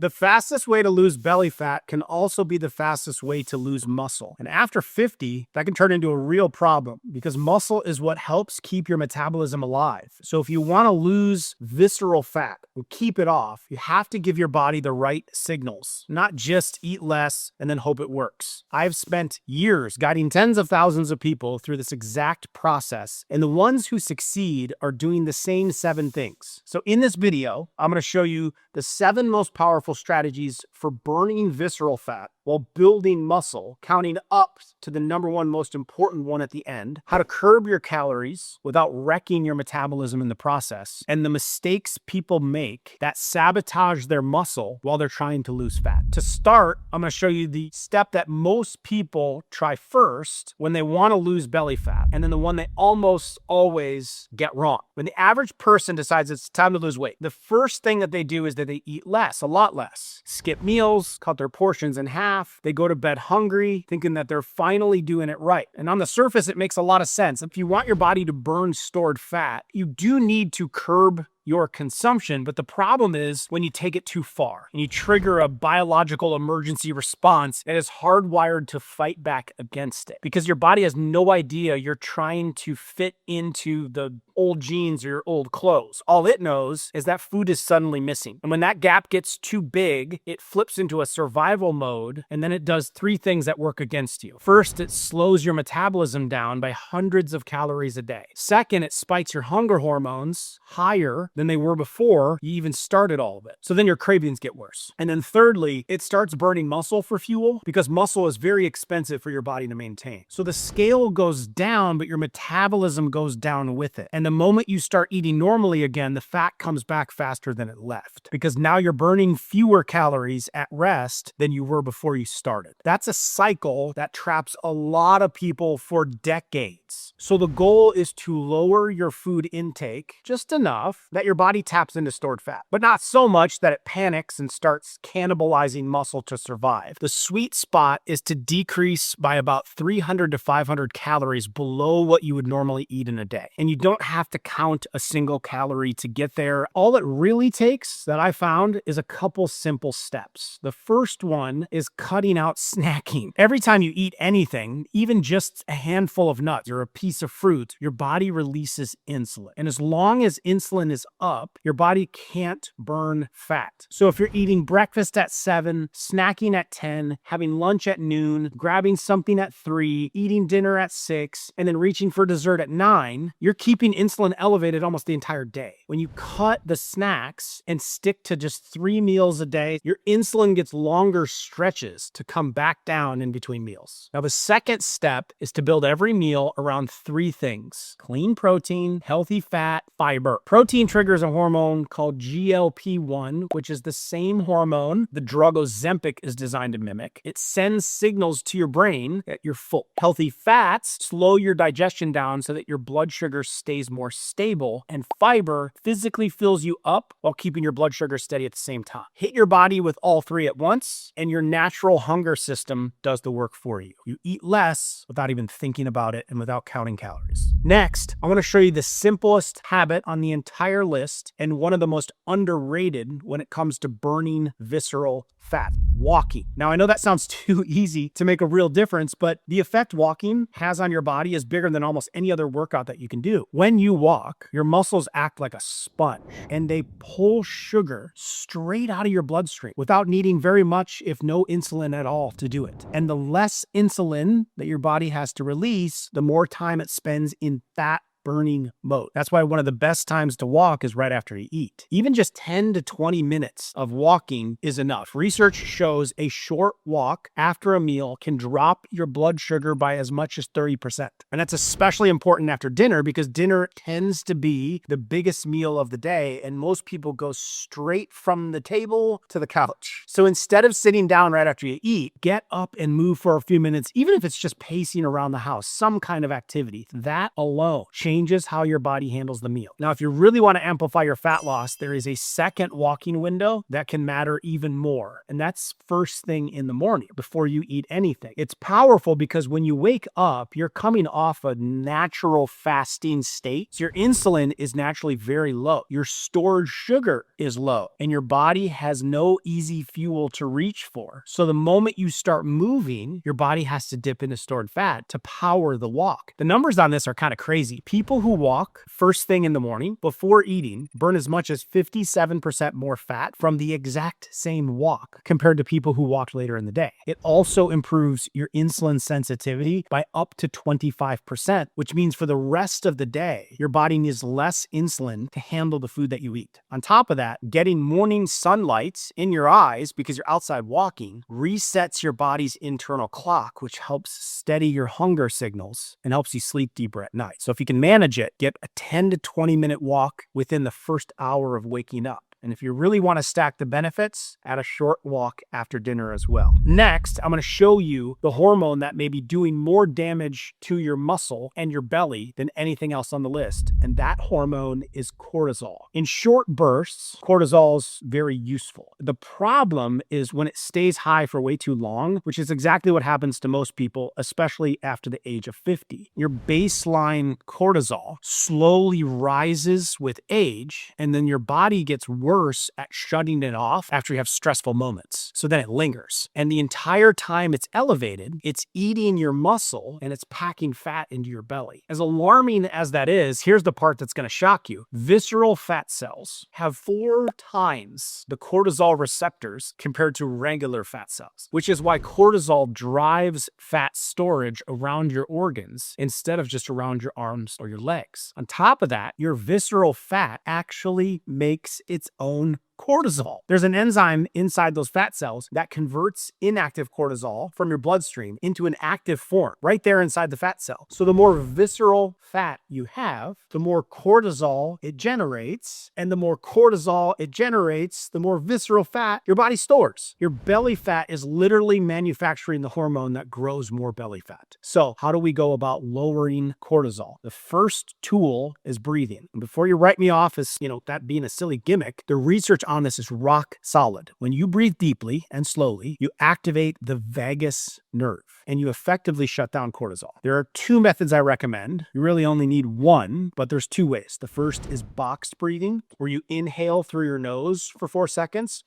The fastest way to lose belly fat can also be the fastest way to lose muscle. And after 50, that can turn into a real problem because muscle is what helps keep your metabolism alive. So if you want to lose visceral fat and keep it off, you have to give your body the right signals, not just eat less and then hope it works. I've spent years guiding tens of thousands of people through this exact process, and the ones who succeed are doing the same 7 things. So in this video, I'm going to show you the 7 most powerful strategies for burning visceral fat while building muscle, counting up to the #1 most important one at the end, how to curb your calories without wrecking your metabolism in the process, and the mistakes people make that sabotage their muscle while they're trying to lose fat. To start, I'm going to show you the step that most people try first when they want to lose belly fat, and then the one they almost always get wrong. When the average person decides it's time to lose weight, the first thing that they do is that they eat less, a lot less. Skip meals, cut their portions in half. They go to bed hungry, thinking that they're finally doing it right. And on the surface, it makes a lot of sense. If you want your body to burn stored fat, you do need to curb your consumption, but the problem is when you take it too far and you trigger a biological emergency response that is hardwired to fight back against it because your body has no idea you're trying to fit into the old jeans or your old clothes. All it knows is that food is suddenly missing. And when that gap gets too big, it flips into a survival mode, and then it does 3 things that work against you. First, it slows your metabolism down by hundreds of calories a day. Second, it spikes your hunger hormones higher than they were before you even started all of it. So then your cravings get worse. And then thirdly, it starts burning muscle for fuel because muscle is very expensive for your body to maintain. So the scale goes down, but your metabolism goes down with it. And the moment you start eating normally again, the fat comes back faster than it left because now you're burning fewer calories at rest than you were before you started. That's a cycle that traps a lot of people for decades. So the goal is to lower your food intake just enough that your body taps into stored fat, but not so much that it panics and starts cannibalizing muscle to survive. The sweet spot is to decrease by about 300 to 500 calories below what you would normally eat in a day. And you don't have to count a single calorie to get there. All it really takes, that I found, is a couple simple steps. The first one is cutting out snacking. Every time you eat anything, even just a handful of nuts or a piece of fruit, your body releases insulin. And as long as insulin is up, your body can't burn fat. So if you're eating breakfast at 7, snacking at 10, having lunch at noon, grabbing something at 3, eating dinner at 6, and then reaching for dessert at 9, you're keeping insulin elevated almost the entire day. When you cut the snacks and stick to just 3 meals a day, your insulin gets longer stretches to come back down in between meals. Now, the second step is to build every meal around 3 things: clean protein, healthy fat, fiber. Protein triggers a hormone called GLP-1, which is the same hormone the drug Ozempic is designed to mimic. It sends signals to your brain that you're full. Healthy fats slow your digestion down so that your blood sugar stays more stable, and fiber physically fills you up while keeping your blood sugar steady at the same time. Hit your body with all 3 at once, and your natural hunger system does the work for you. You eat less without even thinking about it and without counting calories. Next, I want to show you the simplest habit on the entire list and one of the most underrated when it comes to burning visceral fat: walking. Now, I know that sounds too easy to make a real difference, but the effect walking has on your body is bigger than almost any other workout that you can do. When you walk, your muscles act like a sponge and they pull sugar straight out of your bloodstream without needing very much, if no insulin at all, to do it. And the less insulin that your body has to release, the more time it spends in fat burning mode. That's why one of the best times to walk is right after you eat. Even just 10 to 20 minutes of walking is enough. Research shows a short walk after a meal can drop your blood sugar by as much as 30%. And that's especially important after dinner because dinner tends to be the biggest meal of the day, and most people go straight from the table to the couch. So instead of sitting down right after you eat, get up and move for a few minutes, even if it's just pacing around the house, some kind of activity. That alone changes changes how your body handles the meal. Now, if you really want to amplify your fat loss, there is a second walking window that can matter even more. And that's first thing in the morning before you eat anything. It's powerful because when you wake up, you're coming off a natural fasting state. So your insulin is naturally very low. Your stored sugar is low and your body has no easy fuel to reach for. So the moment you start moving, your body has to dip into stored fat to power the walk. The numbers on this are kind of crazy. People who walk first thing in the morning before eating burn as much as 57% more fat from the exact same walk compared to people who walked later in the day. It also improves your insulin sensitivity by up to 25%, which means for the rest of the day, your body needs less insulin to handle the food that you eat. On top of that, getting morning sunlight in your eyes because you're outside walking resets your body's internal clock, which helps steady your hunger signals and helps you sleep deeper at night. So if you can manage it, get a 10 to 20 minute walk within the first hour of waking up. And if you really want to stack the benefits, add a short walk after dinner as well. Next, I'm going to show you the hormone that may be doing more damage to your muscle and your belly than anything else on the list. And that hormone is cortisol. In short bursts, cortisol is very useful. The problem is when it stays high for way too long, which is exactly what happens to most people, especially after the age of 50. Your baseline cortisol slowly rises with age, and then your body gets worse at shutting it off after you have stressful moments. So then it lingers. And the entire time it's elevated, it's eating your muscle and it's packing fat into your belly. As alarming as that is, here's the part that's going to shock you. Visceral fat cells have 4 times the cortisol receptors compared to regular fat cells, which is why cortisol drives fat storage around your organs instead of just around your arms or your legs. On top of that, your visceral fat actually makes its own cortisol. There's an enzyme inside those fat cells that converts inactive cortisol from your bloodstream into an active form right there inside the fat cell. So the more visceral fat you have, the more cortisol it generates, and the more cortisol it generates, the more visceral fat your body stores. Your belly fat is literally manufacturing the hormone that grows more belly fat. So how do we go about lowering cortisol? The first tool is breathing. And before you write me off as, that being a silly gimmick, the research on this is rock solid. When you breathe deeply and slowly, you activate the vagus nerve and you effectively shut down cortisol. There are 2 methods I recommend. You really only need one, but there's 2 ways. The first is boxed breathing, where you inhale through your nose for 4 seconds,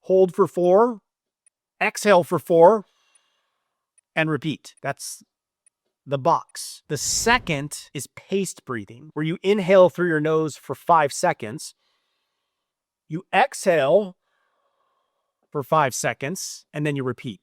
hold for 4, exhale for 4, and repeat. That's the box. The second is paced breathing, where you inhale through your nose for 5 seconds, you exhale for 5 seconds, and then you repeat.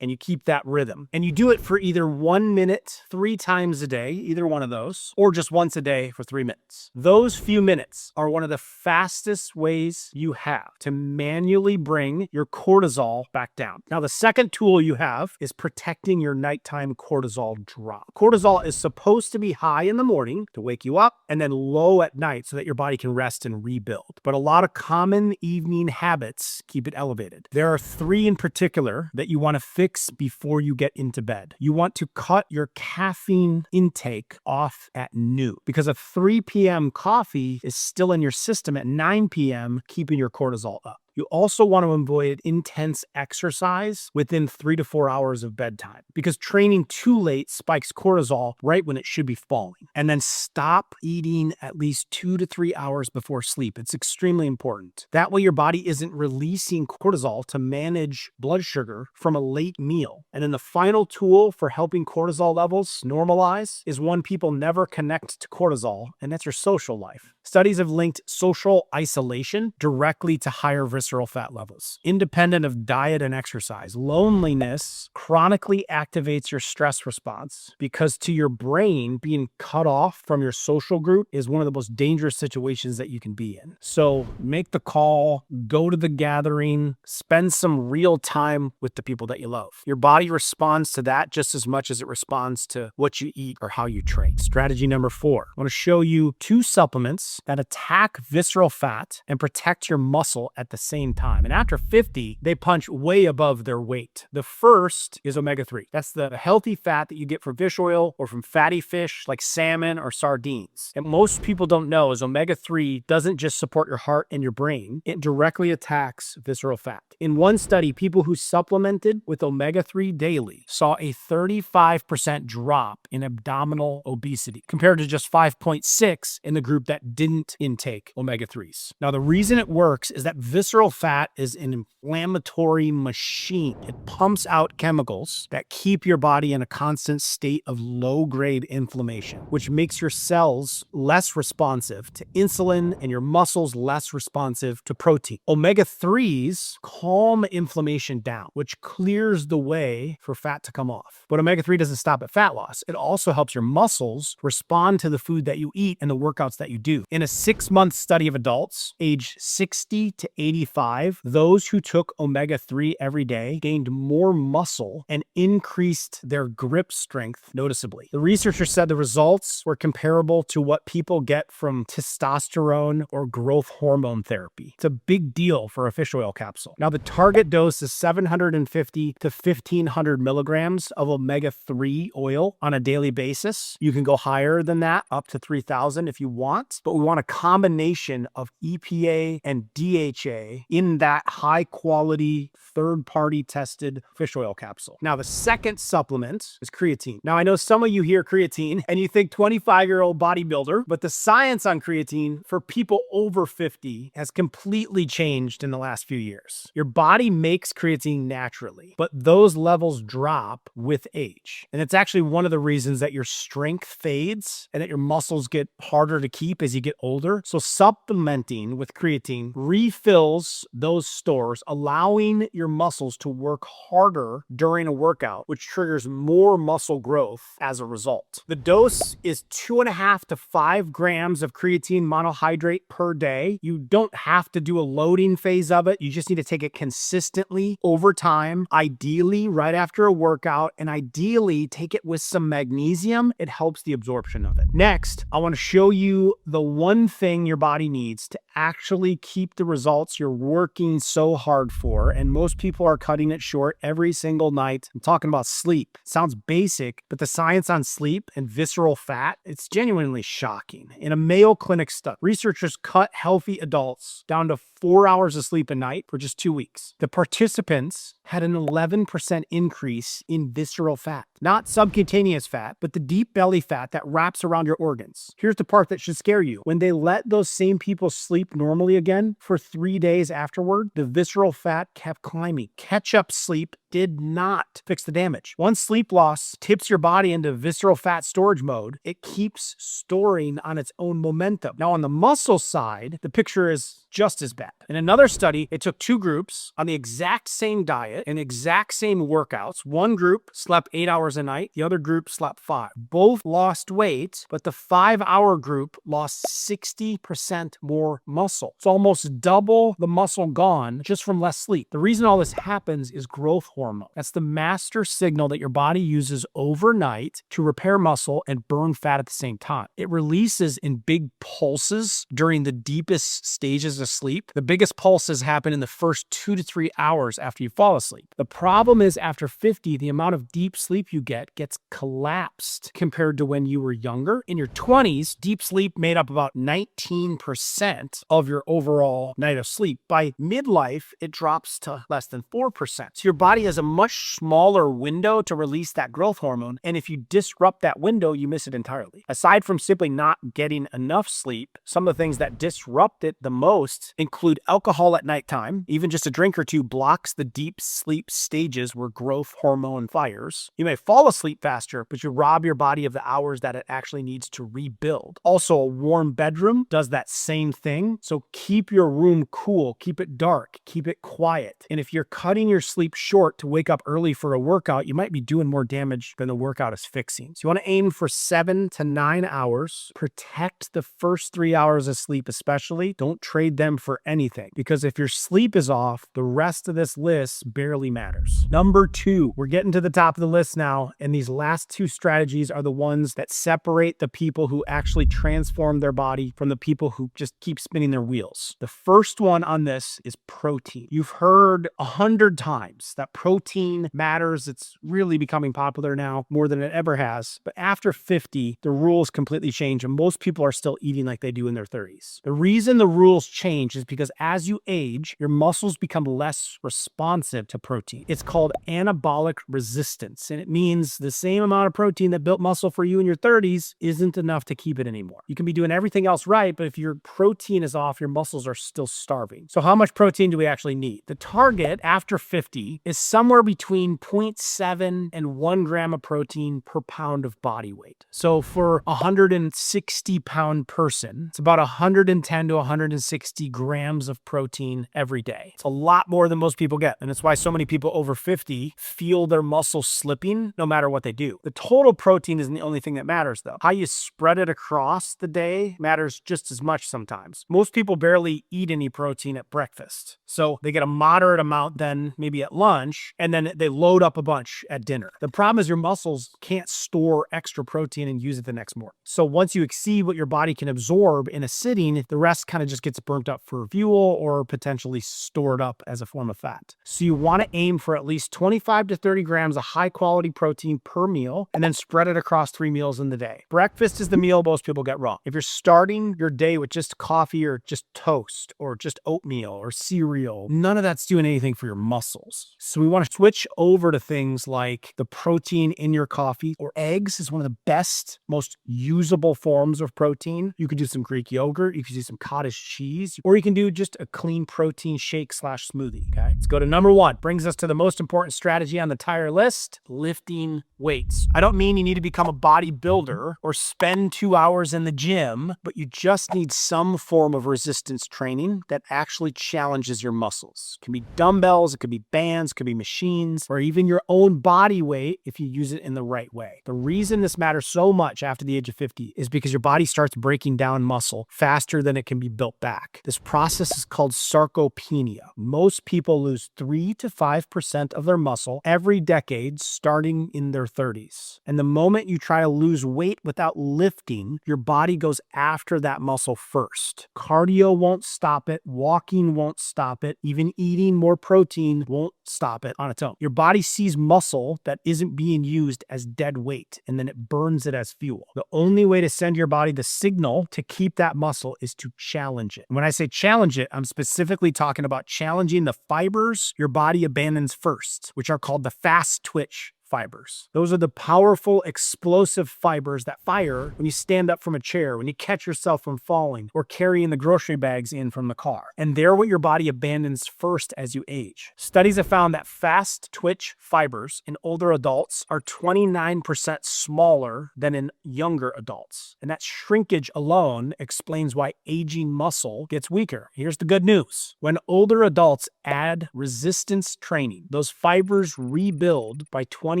And you keep that rhythm. And you do it for either 1 minute 3 times a day, either one of those, or just once a day for 3 minutes. Those few minutes are one of the fastest ways you have to manually bring your cortisol back down. Now, the second tool you have is protecting your nighttime cortisol drop. Cortisol is supposed to be high in the morning to wake you up and then low at night so that your body can rest and rebuild. But a lot of common evening habits keep it elevated. There are 3 in particular that you want to fix before you get into bed. You want to cut your caffeine intake off at noon because a 3 p.m. coffee is still in your system at 9 p.m., keeping your cortisol up. You also want to avoid intense exercise within 3 to 4 hours of bedtime because training too late spikes cortisol right when it should be falling. And then stop eating at least 2 to 3 hours before sleep. It's extremely important. That way your body isn't releasing cortisol to manage blood sugar from a late meal. And then the final tool for helping cortisol levels normalize is one people never connect to cortisol, and that's your social life. Studies have linked social isolation directly to higher visceral fat levels, independent of diet and exercise. Loneliness chronically activates your stress response because to your brain, being cut off from your social group is one of the most dangerous situations that you can be in. So make the call, go to the gathering, spend some real time with the people that you love. Your body responds to that just as much as it responds to what you eat or how you train. Strategy number 4, I want to show you 2 supplements that attack visceral fat and protect your muscle at the same same time. And after 50, they punch way above their weight. The first is omega-3. That's the healthy fat that you get from fish oil or from fatty fish like salmon or sardines. And most people don't know is omega-3 doesn't just support your heart and your brain, it directly attacks visceral fat. In one study, people who supplemented with omega-3 daily saw a 35% drop in abdominal obesity compared to just 5.6 in the group that didn't intake omega-3s. Now, the reason it works is that visceral fat is an inflammatory machine. It pumps out chemicals that keep your body in a constant state of low-grade inflammation, which makes your cells less responsive to insulin and your muscles less responsive to protein. Omega-3s calm inflammation down, which clears the way for fat to come off. But omega-3 doesn't stop at fat loss. It also helps your muscles respond to the food that you eat and the workouts that you do. In a 6-month study of adults aged 60 to 85, those who took omega-3 every day gained more muscle and increased their grip strength noticeably. The researchers said the results were comparable to what people get from testosterone or growth hormone therapy. It's a big deal for a fish oil capsule. Now, the target dose is 750 to 1500 milligrams of omega-3 oil on a daily basis. You can go higher than that, up to 3000 if you want, but we want a combination of EPA and DHA in that high quality, third-party tested fish oil capsule. Now, the second supplement is creatine. Now, I know some of you hear creatine and you think 25-year-old bodybuilder, but the science on creatine for people over 50 has completely changed in the last few years. Your body makes creatine naturally, but those levels drop with age. And it's actually one of the reasons that your strength fades and that your muscles get harder to keep as you get older. So supplementing with creatine refills those stores, allowing your muscles to work harder during a workout, which triggers more muscle growth as a result. The dose is 2.5 to 5 grams of creatine monohydrate per day. You don't have to do a loading phase of it. You just need to take it consistently over time, ideally right after a workout, and ideally take it with some magnesium. It helps the absorption of it. Next, I want to show you the one thing your body needs to actually keep the results you're working so hard for, and most people are cutting it short every single night. I'm talking about sleep. It sounds basic, but the science on sleep and visceral fat, it's genuinely shocking. In a Mayo Clinic study, researchers cut healthy adults down to 4 hours of sleep a night for just 2 weeks. The participants had an 11% increase in visceral fat. Not subcutaneous fat, but the deep belly fat that wraps around your organs. Here's the part that should scare you. When they let those same people sleep normally again for 3 days afterward, the visceral fat kept climbing. Catch-up sleep did not fix the damage. Once sleep loss tips your body into visceral fat storage mode, it keeps storing on its own momentum. Now, on the muscle side, the picture is just as bad. In another study, it took 2 groups on the exact same diet and exact same workouts. One group slept 8 hours a night. The other group slept 5. Both lost weight, but the 5-hour group lost 60% more muscle. It's almost double the muscle gone just from less sleep. The reason all this happens is growth hormone. That's the master signal that your body uses overnight to repair muscle and burn fat at the same time. It releases in big pulses during the deepest stages of sleep. The biggest pulses happen in the first 2 to 3 hours after you fall asleep. The problem is after 50, the amount of deep sleep you get gets collapsed compared to when you were younger. In your 20s, deep sleep made up about 19% of your overall night of sleep. By midlife, it drops to less than 4%. So your body has a much smaller window to release that growth hormone, and if you disrupt that window, you miss it entirely. Aside from simply not getting enough sleep, some of the things that disrupt it the most include alcohol at nighttime. Even just a drink or two blocks the deep sleep stages where growth hormone fires. You may fall asleep faster, but you rob your body of the hours that it actually needs to rebuild. Also, a warm bedroom does that same thing. So keep your room cool, keep it dark, keep it quiet. And if you're cutting your sleep short to wake up early for a workout, you might be doing more damage than the workout is fixing. So you want to aim for 7 to 9 hours. Protect the first 3 hours of sleep especially. Don't trade them for anything, because if your sleep is off, the rest of this list barely matters. Number 2, we're getting to the top of the list now, and these last 2 strategies are the ones that separate the people who actually transform their body from the people who just keep spinning their wheels. The first one on this is protein. You've heard 100 times that protein matters. It's really becoming popular now more than it ever has. But after 50, the rules completely change, and most people are still eating like they do in their 30s. The reason the rules change is because as you age, your muscles become less responsive to protein. It's called anabolic resistance, and it means the same amount of protein that built muscle for you in your 30s isn't enough to keep it anymore. You can be doing everything else right, but if your protein is off, your muscles are still starving. So how much protein do we actually need? The target after 50 is somewhere between 0.7 and 1 gram of protein per pound of body weight. So for a 160-pound person, it's about 110 to 160 grams of protein every day. It's a lot more than most people get, and it's why so many people over 50 feel their muscles slipping no matter what they do. The total protein isn't the only thing that matters, though. How you spread it across the day matters just as much sometimes. Most people barely eat any protein at breakfast, so they get a moderate amount then maybe at lunch, and then they load up a bunch at dinner. The problem is your muscles can't store extra protein and use it the next morning. So once you exceed what your body can absorb in a sitting, the rest kind of just gets burnt up for fuel or potentially stored up as a form of fat. So you want to aim for at least 25 to 30 grams of high quality protein per meal, and then spread it across 3 meals in the day. Breakfast is the meal most people get wrong. If you're starting your day with just coffee or just toast or just oatmeal or cereal, none of that's doing anything for your muscles. So we want to switch over to things like the protein in your coffee, or eggs is one of the best, most usable forms of protein. You could do some Greek yogurt, you could do some cottage cheese, or you can do just a clean protein shake / smoothie. Okay, let's go to number 1. Brings us to the most important strategy on the entire list: lifting weights. I don't mean you need to become a bodybuilder or spend 2 hours in the gym, but you just need some form of resistance training that actually challenges your muscles. It can be dumbbells, it could be bands, it could be machines, or even your own body weight if you use it in the right way. The reason this matters so much after the age of 50 is because your body starts breaking down muscle faster than it can be built back. This process is called sarcopenia. Most people lose 3 to 5% of their muscle every decade starting in their 30s. And the moment you try to lose weight without lifting, your body goes after that muscle first. Cardio won't stop it, walking won't stop it, even eating more protein won't stop it on its own. Your body sees muscle that isn't being used as dead weight, and then it burns it as fuel. The only way to send your body the signal to keep that muscle is to challenge it. And when I say challenge it, I'm specifically talking about challenging the fibers your body abandons first, which are called the fast twitch fibers. Those are the powerful, explosive fibers that fire when you stand up from a chair, when you catch yourself from falling, or carrying the grocery bags in from the car. And they're what your body abandons first as you age. Studies have found that fast twitch fibers in older adults are 29% smaller than in younger adults. And that shrinkage alone explains why aging muscle gets weaker. Here's the good news. When older adults add resistance training, those fibers rebuild by 24%,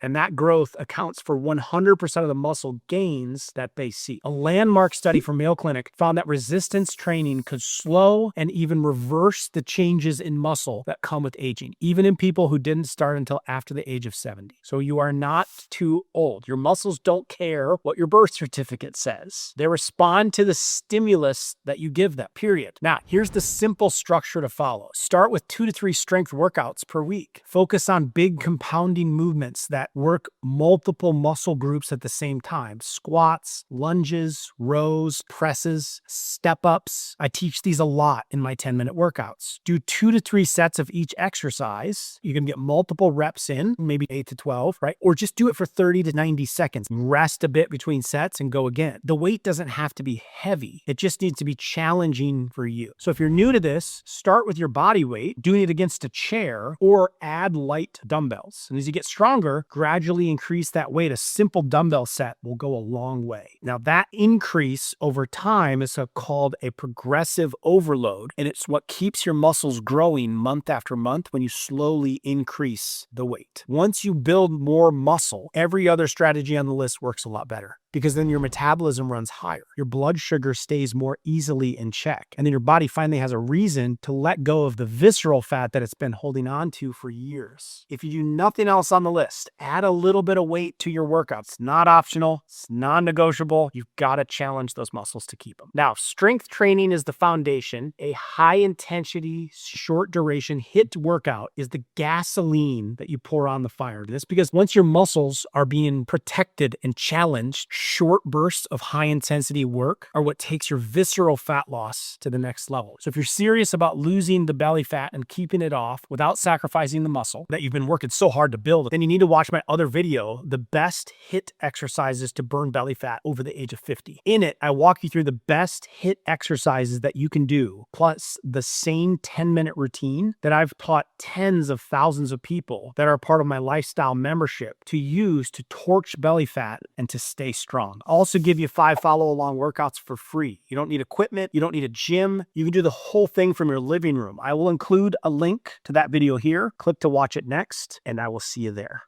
and that growth accounts for 100% of the muscle gains that they see. A landmark study from Mayo Clinic found that resistance training could slow and even reverse the changes in muscle that come with aging, even in people who didn't start until after the age of 70. So you are not too old. Your muscles don't care what your birth certificate says. They respond to the stimulus that you give them, period. Now, here's the simple structure to follow. Start with 2 to 3 strength workouts per week. Focus on big compounding movements that work multiple muscle groups at the same time. Squats, lunges, rows, presses, step-ups. I teach these a lot in my 10-minute workouts. Do 2 to 3 sets of each exercise. You can get multiple reps in, maybe 8 to 12, right? Or just do it for 30 to 90 seconds. Rest a bit between sets and go again. The weight doesn't have to be heavy. It just needs to be challenging for you. So if you're new to this, start with your body weight, doing it against a chair, or add light dumbbells. And as you get get stronger, gradually increase that weight. A simple dumbbell set will go a long way. Now, that increase over time is called a progressive overload, and it's what keeps your muscles growing month after month when you slowly increase the weight. Once you build more muscle, every other strategy on the list works a lot better, because then your metabolism runs higher. Your blood sugar stays more easily in check. And then your body finally has a reason to let go of the visceral fat that it's been holding on to for years. If you do nothing else on the list, add a little bit of weight to your workouts. It's not optional. It's non-negotiable. You've got to challenge those muscles to keep them. Now, strength training is the foundation. A high intensity, short duration HIIT workout is the gasoline that you pour on the fire. This because once your muscles are being protected and challenged, short bursts of high intensity work are what takes your visceral fat loss to the next level. So if you're serious about losing the belly fat and keeping it off without sacrificing the muscle that you've been working so hard to build, then you need to watch my other video, the best HIIT exercises to burn belly fat over the age of 50. In it, I walk you through the best HIIT exercises that you can do, plus the same 10-minute routine that I've taught tens of thousands of people that are part of my lifestyle membership to use to torch belly fat and to stay strong. I'll also give you 5 follow-along workouts for free. You don't need equipment. You don't need a gym. You can do the whole thing from your living room. I will include a link to that video here. Click to watch it next, and I will see you there.